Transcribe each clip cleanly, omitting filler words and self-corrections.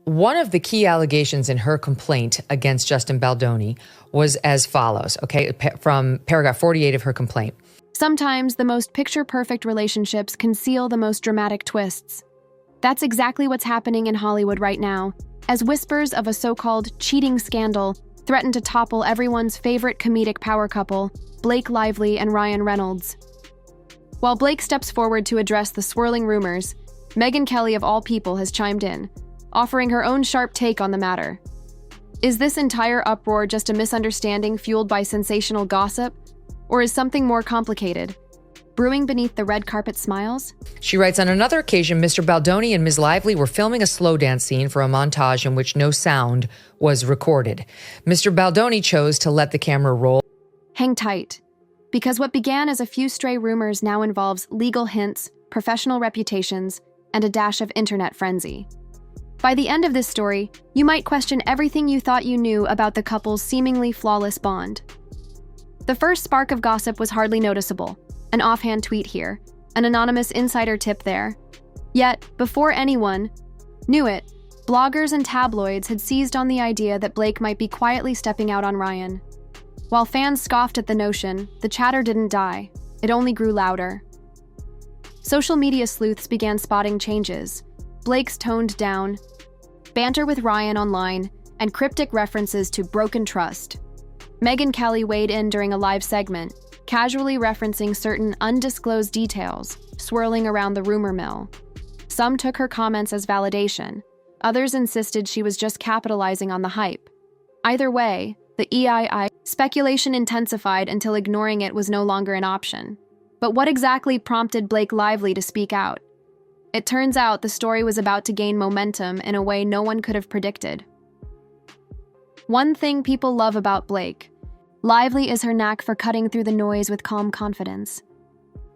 one of the key allegations in her complaint against Justin Baldoni was as follows, okay, from paragraph 48 of her complaint. Sometimes the most picture-perfect relationships conceal the most dramatic twists. That's exactly what's happening in Hollywood right now, as whispers of a so-called cheating scandal threaten to topple everyone's favorite comedic power couple, Blake Lively and Ryan Reynolds. While Blake steps forward to address the swirling rumors, Megyn Kelly of all people has chimed in, offering her own sharp take on the matter. Is this entire uproar just a misunderstanding fueled by sensational gossip? Or is something more complicated? Brewing beneath the red carpet smiles? She writes, on another occasion, Mr. Baldoni and Ms. Lively were filming a slow dance scene for a montage in which no sound was recorded. Mr. Baldoni chose to let the camera roll. Hang tight, because what began as a few stray rumors now involves legal hints, professional reputations, and a dash of internet frenzy. By the end of this story, you might question everything you thought you knew about the couple's seemingly flawless bond. The first spark of gossip was hardly noticeable. An offhand tweet here, an anonymous insider tip there. Yet, before anyone knew it, bloggers and tabloids had seized on the idea that Blake might be quietly stepping out on Ryan. While fans scoffed at the notion, the chatter didn't die. It only grew louder. Social media sleuths began spotting changes. Blake's toned down, banter with Ryan online, and cryptic references to broken trust. Megyn Kelly weighed in during a live segment, casually referencing certain undisclosed details swirling around the rumor mill. Some took her comments as validation. Others insisted she was just capitalizing on the hype. Either way, the EII speculation intensified until ignoring it was no longer an option. But what exactly prompted Blake Lively to speak out? It turns out the story was about to gain momentum in a way no one could have predicted. One thing people love about Blake: Lively is her knack for cutting through the noise with calm confidence.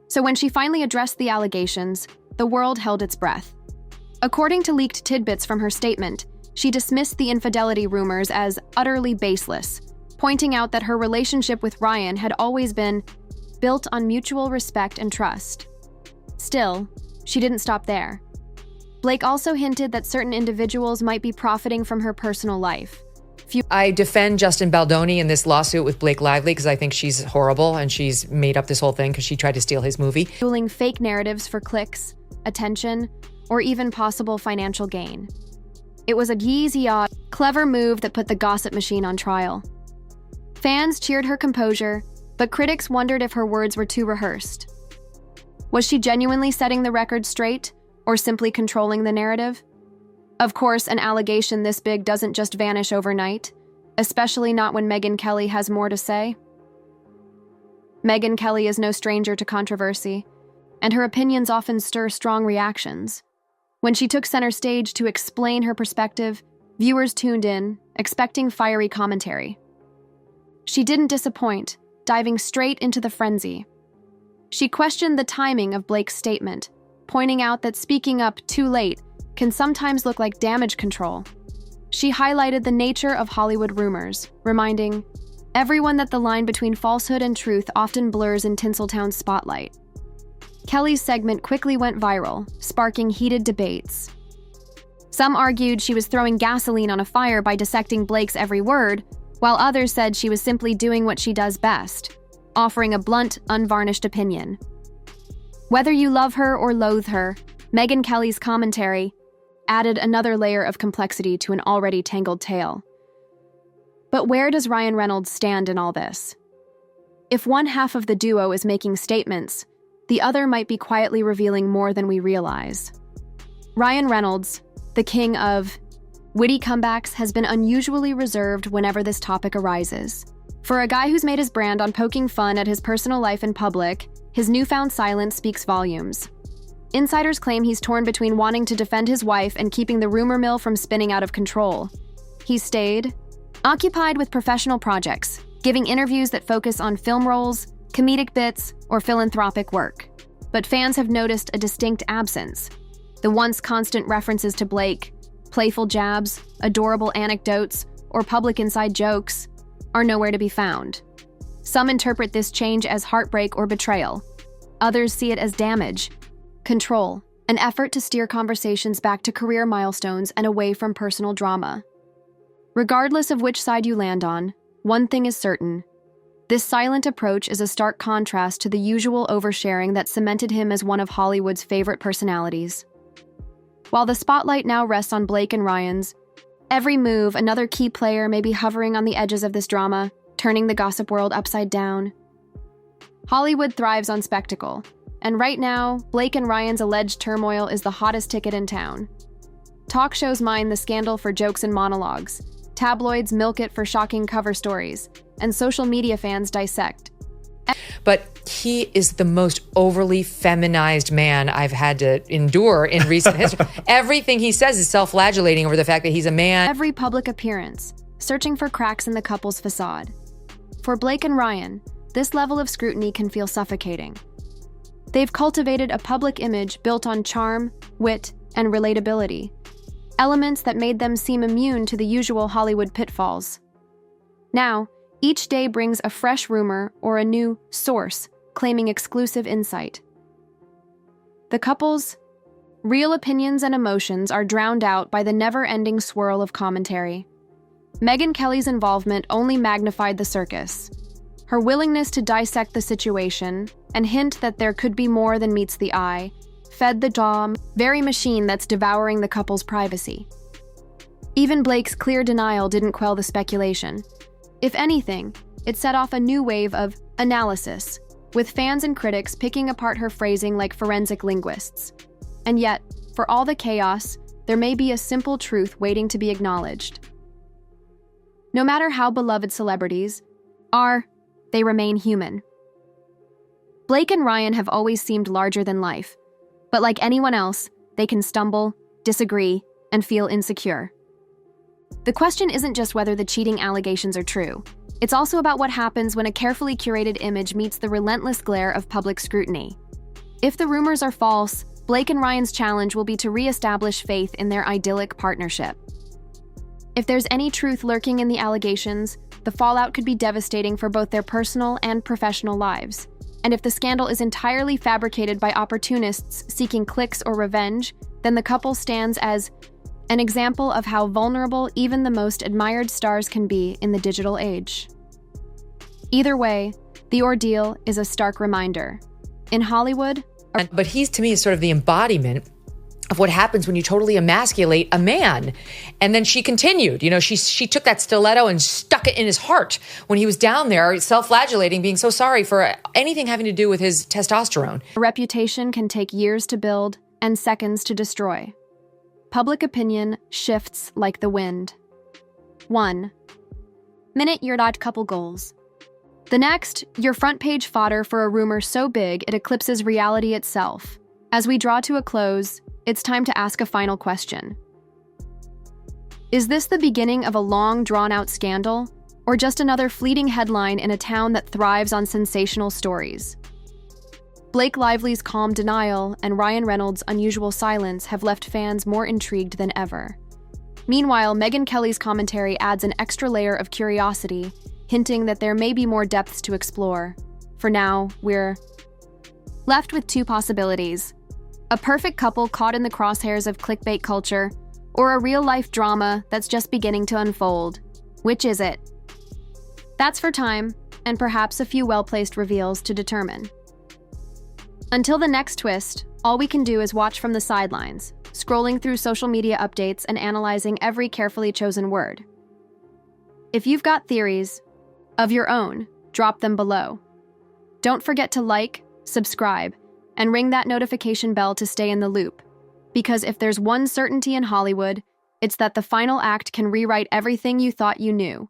So when she finally addressed the allegations, the world held its breath. According to leaked tidbits from her statement, she dismissed the infidelity rumors as utterly baseless, pointing out that her relationship with Ryan had always been built on mutual respect and trust. Still, she didn't stop there. Blake also hinted that certain individuals might be profiting from her personal life. I defend Justin Baldoni in this lawsuit with Blake Lively because I think she's horrible and she's made up this whole thing because she tried to steal his movie. Fueling fake narratives for clicks, attention, or even possible financial gain. It was a yeezy, clever move that put the gossip machine on trial. Fans cheered her composure, but critics wondered if her words were too rehearsed. Was she genuinely setting the record straight, or simply controlling the narrative? Of course, an allegation this big doesn't just vanish overnight, especially not when Megyn Kelly has more to say. Megyn Kelly is no stranger to controversy, and her opinions often stir strong reactions. When she took center stage to explain her perspective, viewers tuned in, expecting fiery commentary. She didn't disappoint, diving straight into the frenzy. She questioned the timing of Blake's statement, pointing out that speaking up too late can sometimes look like damage control. She highlighted the nature of Hollywood rumors, reminding everyone that the line between falsehood and truth often blurs in Tinseltown's spotlight. Kelly's segment quickly went viral, sparking heated debates. Some argued she was throwing gasoline on a fire by dissecting Blake's every word, while others said she was simply doing what she does best, offering a blunt, unvarnished opinion. Whether you love her or loathe her, Megyn Kelly's commentary added another layer of complexity to an already tangled tale. But where does Ryan Reynolds stand in all this? If one half of the duo is making statements, the other might be quietly revealing more than we realize. Ryan Reynolds, the king of witty comebacks, has been unusually reserved whenever this topic arises. For a guy who's made his brand on poking fun at his personal life in public, his newfound silence speaks volumes. Insiders claim he's torn between wanting to defend his wife and keeping the rumor mill from spinning out of control. He's stayed occupied with professional projects, giving interviews that focus on film roles, comedic bits, or philanthropic work. But fans have noticed a distinct absence. The once constant references to Blake, playful jabs, adorable anecdotes, or public inside jokes are nowhere to be found. Some interpret this change as heartbreak or betrayal. Others see it as damage, control, an effort to steer conversations back to career milestones and away from personal drama. Regardless of which side you land on, one thing is certain. This silent approach is a stark contrast to the usual oversharing that cemented him as one of Hollywood's favorite personalities. While the spotlight now rests on Blake and Ryan's every move, another key player may be hovering on the edges of this drama, turning the gossip world upside down. Hollywood thrives on spectacle, and right now, Blake and Ryan's alleged turmoil is the hottest ticket in town. Talk shows mine the scandal for jokes and monologues, tabloids milk it for shocking cover stories, and social media fans dissect. But he is the most overly feminized man I've had to endure in recent history. Everything he says is self-flagellating over the fact that he's a man. Every public appearance, searching for cracks in the couple's facade. For Blake and Ryan, this level of scrutiny can feel suffocating. They've cultivated a public image built on charm, wit, and relatability, elements that made them seem immune to the usual Hollywood pitfalls. Now, each day brings a fresh rumor or a new source claiming exclusive insight. The couple's real opinions and emotions are drowned out by the never-ending swirl of commentary. Megyn Kelly's involvement only magnified the circus. Her willingness to dissect the situation and hint that there could be more than meets the eye fed the very machine that's devouring the couple's privacy. Even Blake's clear denial didn't quell the speculation. If anything, it set off a new wave of analysis, with fans and critics picking apart her phrasing like forensic linguists. And yet, for all the chaos, there may be a simple truth waiting to be acknowledged. No matter how beloved celebrities are, they remain human. Blake and Ryan have always seemed larger than life, but like anyone else, they can stumble, disagree, and feel insecure. The question isn't just whether the cheating allegations are true. It's also about what happens when a carefully curated image meets the relentless glare of public scrutiny. If the rumors are false, Blake and Ryan's challenge will be to re-establish faith in their idyllic partnership. If there's any truth lurking in the allegations, the fallout could be devastating for both their personal and professional lives. And if the scandal is entirely fabricated by opportunists seeking clicks or revenge, then the couple stands as an example of how vulnerable even the most admired stars can be in the digital age. Either way, the ordeal is a stark reminder. In Hollywood... But he's, to me, is sort of the embodiment of what happens when you totally emasculate a man. And then she continued. She took that stiletto and stuck it in his heart when he was down there, self-flagellating, being so sorry for anything having to do with his testosterone. A reputation can take years to build and seconds to destroy. Public opinion shifts like the wind. 1. Minute your couple goals. The next, your front page fodder for a rumor so big it eclipses reality itself. As we draw to a close, it's time to ask a final question. Is this the beginning of a long, drawn-out scandal, or just another fleeting headline in a town that thrives on sensational stories? Blake Lively's calm denial and Ryan Reynolds' unusual silence have left fans more intrigued than ever. Meanwhile, Megyn Kelly's commentary adds an extra layer of curiosity, hinting that there may be more depths to explore. For now, we're left with two possibilities: a perfect couple caught in the crosshairs of clickbait culture, or a real-life drama that's just beginning to unfold. Which is it? That's for time, and perhaps a few well-placed reveals to determine. Until the next twist, all we can do is watch from the sidelines, scrolling through social media updates and analyzing every carefully chosen word. If you've got theories of your own, drop them below. Don't forget to like, subscribe, and ring that notification bell to stay in the loop. Because if there's one certainty in Hollywood, it's that the final act can rewrite everything you thought you knew.